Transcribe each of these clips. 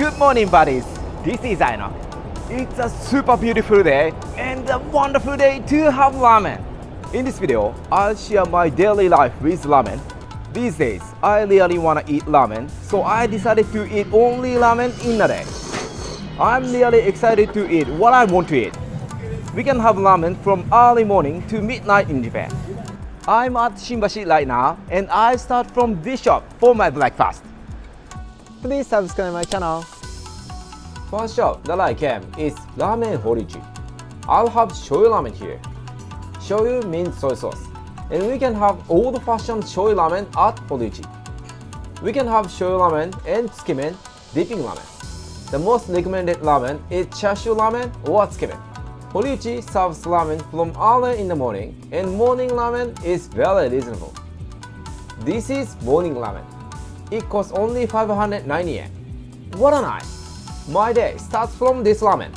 Good morning, buddies. This is Ainok. It's a super beautiful day and a wonderful day to have ramen. In this video, I'll share my daily life with ramen. These days, I really want to eat ramen, so I decided to eat only ramen in a day. I'm really excited to eat what I want to eat. We can have ramen from early morning to midnight in Japan. I'm at Shimbashi right now, and I start from this shop for my breakfast. Please subscribe my channel. First shop that I came is Ramen Horichi. I'll have shoyu ramen here. Shoyu means soy sauce, and we can have old-fashioned shoyu ramen at Horichi. We can have shoyu ramen and tsukemen dipping ramen. The most recommended ramen is chashu ramen or tsukemen. Horichi serves ramen from early in the morning, and morning ramen is very reasonable. This is morning ramen. It costs only 590 yen. What a night! My day starts from this ramen.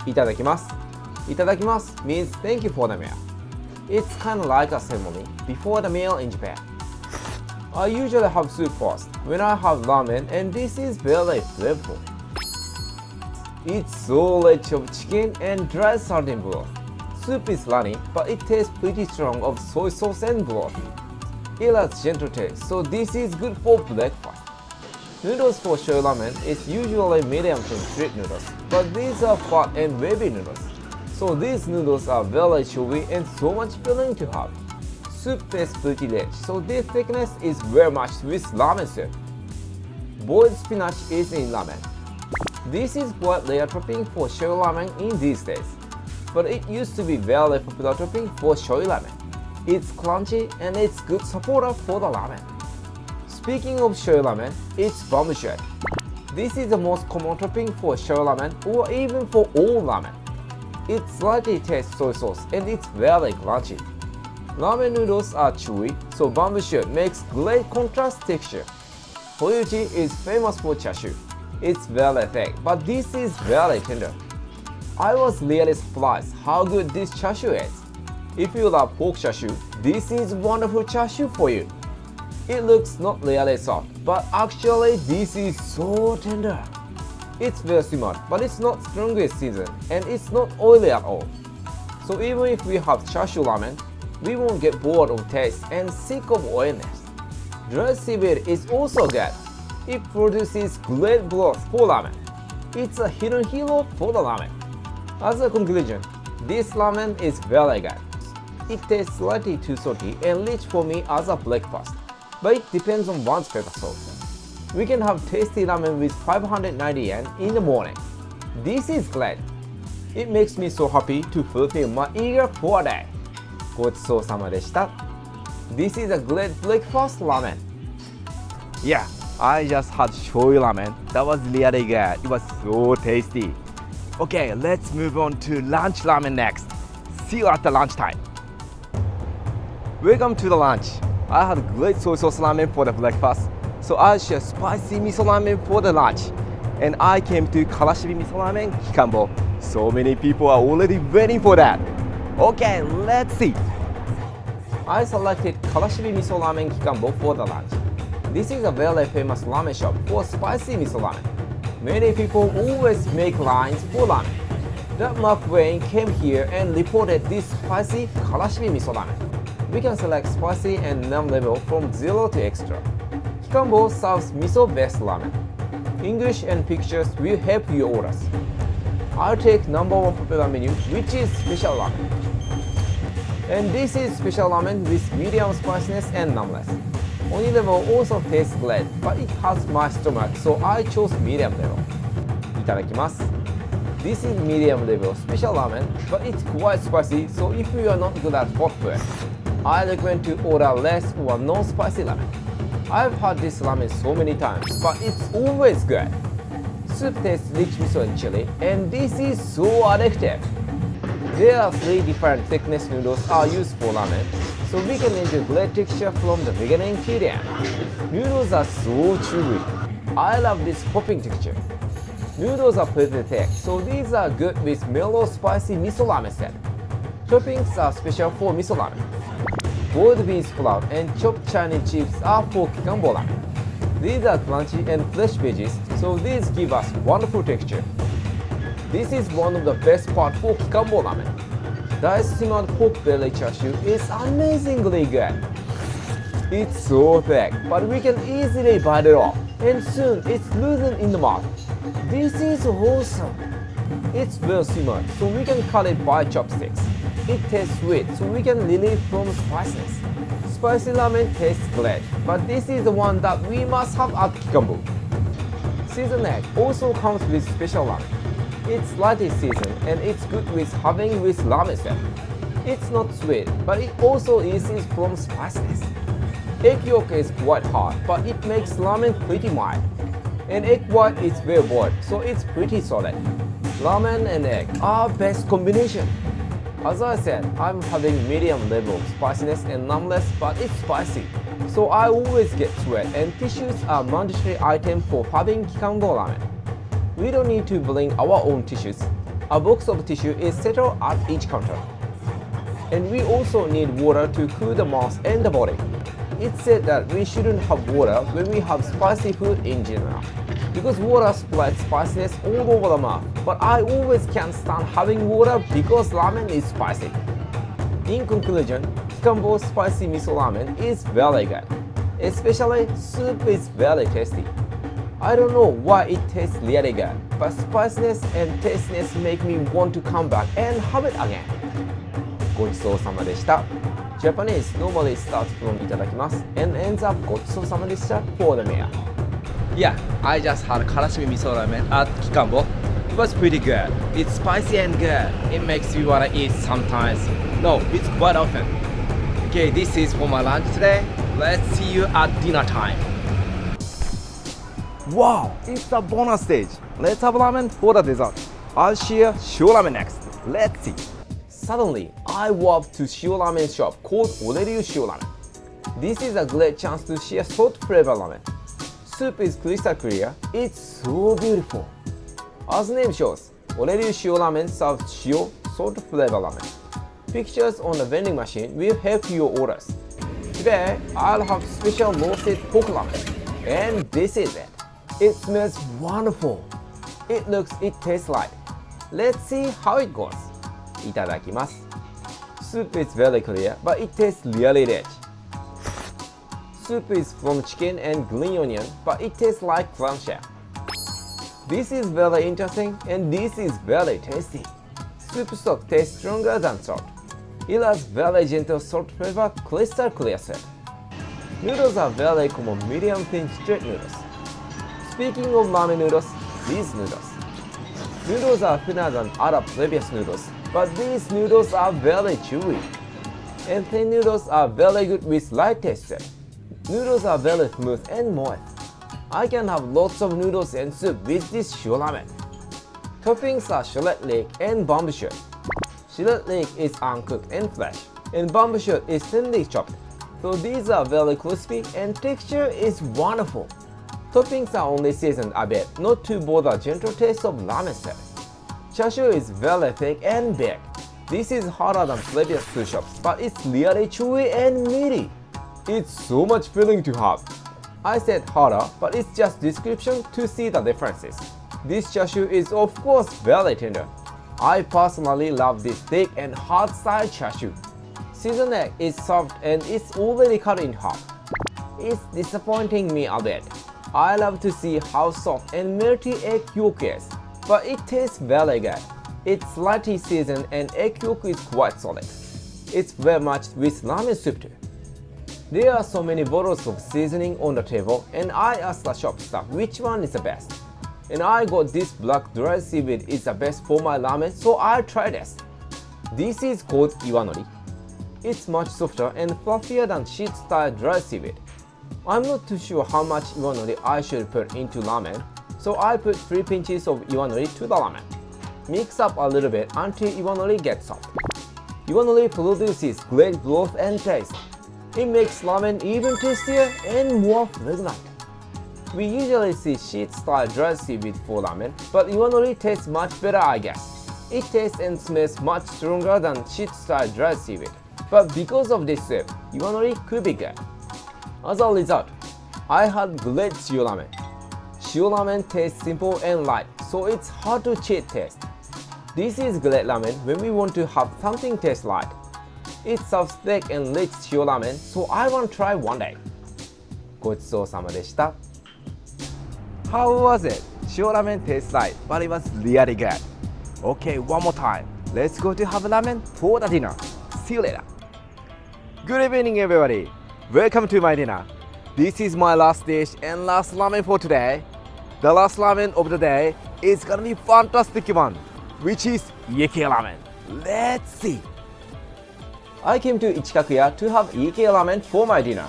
Itadakimasu. Itadakimasu means thank you for the meal. It's kind of like a ceremony before the meal in Japan. I usually have soup first when I have ramen, and this is very flavorful. It's so rich of chicken and dry sardine broth. Soup is runny, but it tastes pretty strong of soy sauce and broth. It has gentle taste, so this is good for breakfast. Noodles for shoyu ramen is usually medium thin street noodles, but these are fat and wavy noodles. So these noodles are very chewy and so much filling to have. Soup tastes pretty rich, so this thickness is very matched with ramen soup. Boiled spinach is in ramen. This is quite rare topping for shoyu ramen in these days, but it used to be very popular topping for shoyu ramen. It's crunchy and it's good supporter for the ramen. Speaking of shoyu ramen, it's bamboo shoot. This is the most common topping for shoyu ramen or even for all ramen. It slightly tastes soy sauce and it's very crunchy. Ramen noodles are chewy, so bamboo shoot makes great contrast texture. Horyuchi is famous for chashu. It's very thick, but this is very tender. I was really surprised how good this chashu is. If you love pork chashu, this is wonderful chashu for you. It looks not really soft, but actually this is so tender. It's very smart, but it's not strongly seasoned and it's not oily at all. So even if we have chashu ramen, we won't get bored of taste and sick of oiliness. Dry seaweed is also good. It produces great broth for ramen. It's a hidden hero for the ramen. As a conclusion, this ramen is very good. It tastes slightly too salty and rich for me as a breakfast, but it depends on one's favorite sauce. We can have tasty ramen with 590 yen in the morning. This is great. It makes me so happy to fulfill my eager for a day. ごちそうさまでした. This is a great breakfast ramen. Yeah, I just had shoyu ramen. That was really good. It was so tasty. Okay, let's move on to lunch ramen next. See you at the lunchtime. Welcome to the lunch. I had great soy sauce ramen for the breakfast, so I'll share spicy miso ramen for the lunch. And I came to Karashibi miso ramen Kikambo. So many people are already waiting for that. Okay, let's see. I selected Karashibi miso ramen Kikambo for the lunch. This is a very famous ramen shop for spicy miso ramen. Many people always make lines for ramen. That Mark Wayne came here and reported this spicy Karashibi miso ramen. We can select spicy and num level from 0 to extra. Kikambo serves miso-based ramen. English and pictures will help you orders. I'll take number 1 popular menu, which is special ramen. And this is special ramen with medium spiciness and numless. Oni level also tastes great, but it has my stomach, so I chose medium level. Itadakimasu. This is medium level special ramen, but it's quite spicy, so if you are not good at hot food, I recommend to order less or no spicy ramen. I've had this ramen so many times, but it's always good. Soup tastes rich miso and chili, and this is so addictive. There are 3 different thickness noodles are used for ramen, so we can enjoy great texture from the beginning to the end. Noodles are so chewy. I love this popping texture. Noodles are pretty thick, so these are good with mellow spicy miso ramen set. Toppings are special for miso ramen. Boiled beans flour and chopped Chinese chips are for Kikambo ramen. These are crunchy and fresh veggies, so these give us wonderful texture. This is one of the best parts for Kikambo ramen. Diced simmered pork belly chashu is amazingly good. It's so thick, but we can easily bite it off, and soon it's loosened in the mouth. This is awesome. It's well simmered, so we can cut it by chopsticks. It tastes sweet, so we can relieve from spiciness. Spicy ramen tastes great, but this is the one that we must have at Kikambo. Seasoned egg also comes with special ramen. It's lightly seasoned and it's good with having with ramen set. It's not sweet, but it also eases from spiciness. Egg yolk is quite hard, but it makes ramen pretty mild. And egg white is well boiled, so it's pretty solid. Ramen and egg are best combination. As I said, I'm having medium level of spiciness and numbness, but it's spicy. So I always get sweat, and tissues are mandatory item for having Kikambo ramen. We don't need to bring our own tissues. A box of tissue is settled at each counter. And we also need water to cool the mouth and the body. It's said that we shouldn't have water when we have spicy food in general, because water spreads spiciness all over the mouth, but I always can't stand having water because ramen is spicy. In conclusion, Kikambo spicy miso ramen is very good. Especially soup is very tasty. I don't know why it tastes really good, but spiciness and tastiness make me want to come back and have it again. ごちそうさまでした。Japanese normally starts from いただきます and ends up ごちそうさまでした for the meal. Yeah, I just had karashimi miso ramen at Kikambo. It was pretty good. It's spicy and good. It makes me wanna eat sometimes. No, it's quite often. Okay, this is for my lunch today. Let's see you at dinner time. Wow, it's the bonus stage. Let's have ramen for the dessert. I'll share shio ramen next. Let's see. Suddenly, I walked to shio ramen shop called Oreryu Shio Ramen. This is a great chance to share salt flavor ramen. Soup is crystal clear. It's so beautiful. As the name shows, Oreryu Shio Ramen serves shio salt flavor ramen. Pictures on the vending machine will help your orders. Today, I'll have special roasted pork ramen. And this is it. It smells wonderful. It tastes like. Let's see how it goes. いただきます。Soup is very clear, but it tastes really rich. Soup is from chicken and green onion, but it tastes like clamshell. This is very interesting and this is very tasty. Soup stock tastes stronger than salt. It has very gentle salt flavor, crystal clear soup. Noodles are very common medium thin straight noodles. Speaking of ramen noodles, these noodles. Noodles are thinner than other previous noodles, but these noodles are very chewy. And thin noodles are very good with light texture. Noodles are very smooth and moist. I can have lots of noodles and soup with this shio ramen. Toppings are shallot leek and bamboo shoot. Shallot leek is uncooked and fresh, and bamboo shoot is thinly chopped. So these are very crispy and texture is wonderful. Toppings are only seasoned a bit, not to bother gentle taste of ramen soup. Chashu is very thick and big. This is harder than previous two shops, but it's really chewy and meaty. It's so much filling to have. I said harder, but it's just description to see the differences. This chashu is of course very tender. I personally love this thick and hard style chashu. Seasoned egg is soft and it's already cut in half. It's disappointing me a bit. I love to see how soft and melty egg yolk is, but it tastes very good. It's slightly seasoned and egg yolk is quite solid. It's very much with ramen soup too. There are so many bottles of seasoning on the table, and I asked the shop staff which one is the best. And I got this black dried seaweed is the best for my ramen, so I'll try this. This is called iwanori. It's much softer and fluffier than sheet style dried seaweed. I'm not too sure how much iwanori I should put into ramen, so I put 3 pinches of iwanori to the ramen. Mix up a little bit until iwanori gets soft. Iwanori produces great growth and taste. It makes ramen even tastier and more fragrant. We usually see sheet-style dried seaweed for ramen, but iwanori tastes much better, I guess. It tastes and smells much stronger than sheet-style dried seaweed. But because of this soup, iwanori could be good. As a result, I had great shio ramen. Shio ramen tastes simple and light, so it's hard to cheat taste. This is great ramen when we want to have something taste light. It serves thick and rich shio ramen, so I want to try one day. ごちそうさまでした。How was it? Shio ramen tastes light, but it was really good. Okay, one more time. Let's go to have ramen for the dinner. See you later. Good evening, everybody. Welcome to my dinner. This is my last dish and last ramen for today. The last ramen of the day is gonna be fantastic one, which is Ieke ramen. Let's see. I came to Ichikakuya to have Ieke ramen for my dinner.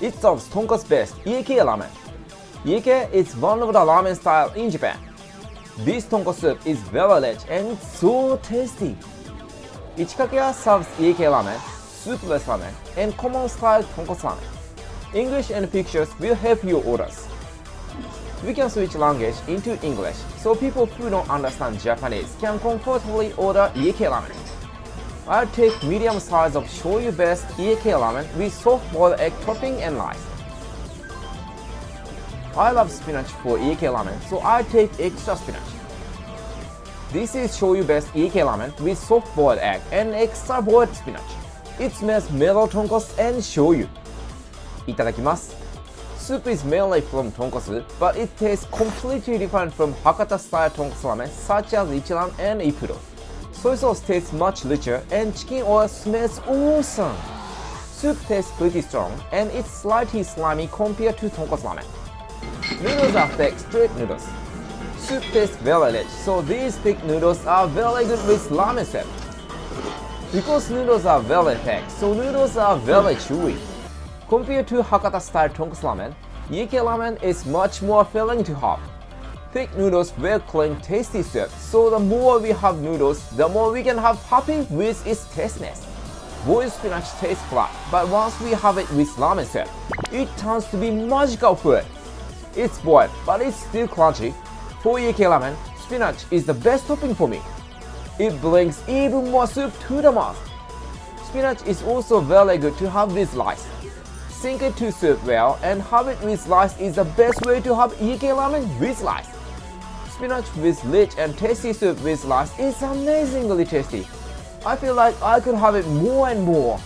It serves tonkatsu-based Ieke ramen. Ieke is one of the ramen style in Japan. This tonkatsu soup is very rich and it's so tasty. Ichikakuya serves Ieke ramen, soupless ramen, and common style tonkatsu ramen. English and pictures will help your orders. We can switch language into English, so people who don't understand Japanese can comfortably order Ieke ramen. I'll take medium size of shoyu-based Ieke ramen with soft-boiled egg topping and rice. I love spinach for Ieke ramen, so I'll take extra spinach. This is shoyu-based Ieke ramen with soft-boiled egg and extra boiled spinach. It smells mellow tonkatsu and shoyu. いただきます。Soup is mainly from tonkatsu, but it tastes completely different from Hakata-style tonkatsu ramen such as Ichiran and Ippudo. Soy sauce tastes much richer and chicken oil smells awesome. Soup tastes pretty strong and it's slightly slimy compared to tonkatsu ramen. Noodles are thick straight noodles. Soup tastes very rich, so these thick noodles are very good with ramen soup. Because noodles are very thick, so noodles are very chewy. Compared to Hakata-style tonkatsu ramen, Ieke ramen is much more filling to have. Thick noodles will clean tasty soup, so the more we have noodles, the more we can have happy with its tastiness. Boiled spinach tastes flat, but once we have it with ramen soup, it turns to be magical food. It's boiled, but it's still crunchy. For Ieke ramen, spinach is the best topping for me. It brings even more soup to the mouth. Spinach is also very good to have with rice. Sink it to soup well and have it with rice is the best way to have Ieke ramen with rice. Spinach with rich and tasty soup with rice is amazingly tasty. I feel like I could have it more and more.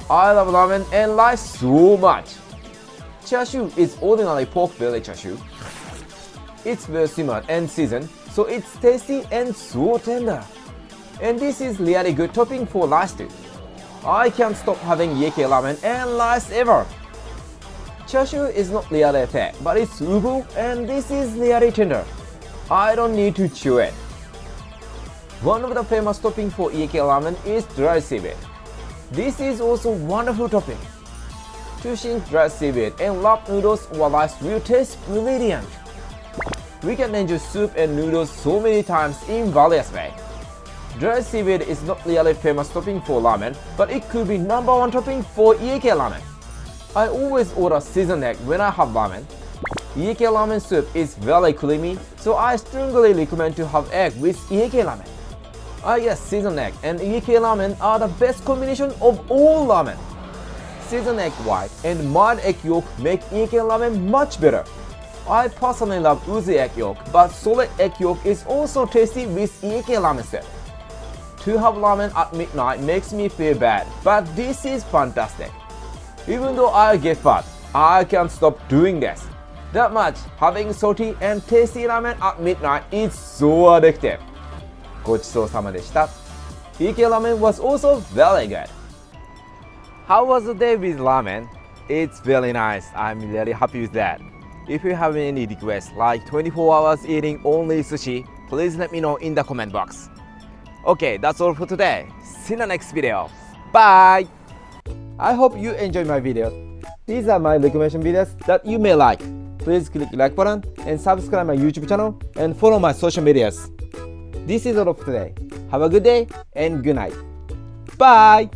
I love ramen and rice so much. Chashu is ordinary pork belly chashu. It's well simmered and seasoned, so it's tasty and so tender. And this is really good topping for rice too. I can't stop having Ieke ramen and rice ever. Chashu is not really thick, but it's ubu and this is really tender. I don't need to chew it. One of the famous topping for Ieke ramen is dry seaweed. This is also wonderful topping. To sink dry seaweed and wrap noodles or rice will taste brilliant. We can enjoy soup and noodles so many times in various ways. Dry seaweed is not really famous topping for ramen, but it could be #1 topping for Ieke ramen. I always order seasoned egg when I have ramen. Ieke ramen soup is very creamy, so I strongly recommend to have egg with Ieke ramen. I guess seasoned egg and Ieke ramen are the best combination of all ramen. Seasoned egg white and mild egg yolk make Ieke ramen much better. I personally love uzi egg yolk, but solid egg yolk is also tasty with Ieke ramen soup. To have ramen at midnight makes me feel bad, but this is fantastic. Even though I get fat, I can't stop doing this. That much, having salty and tasty ramen at midnight is so addictive. ごちそうさまでした。Ieke ramen was also very good. How was the day with ramen? It's very nice. I'm really happy with that. If you have any requests like 24 hours eating only sushi, please let me know in the comment box. Okay, that's all for today. See you in the next video. Bye! I hope you enjoyed my video. These are my recommendation videos that you may like. Please click like button and subscribe my YouTube channel and follow my social medias. This is all for today. Have a good day and good night. Bye!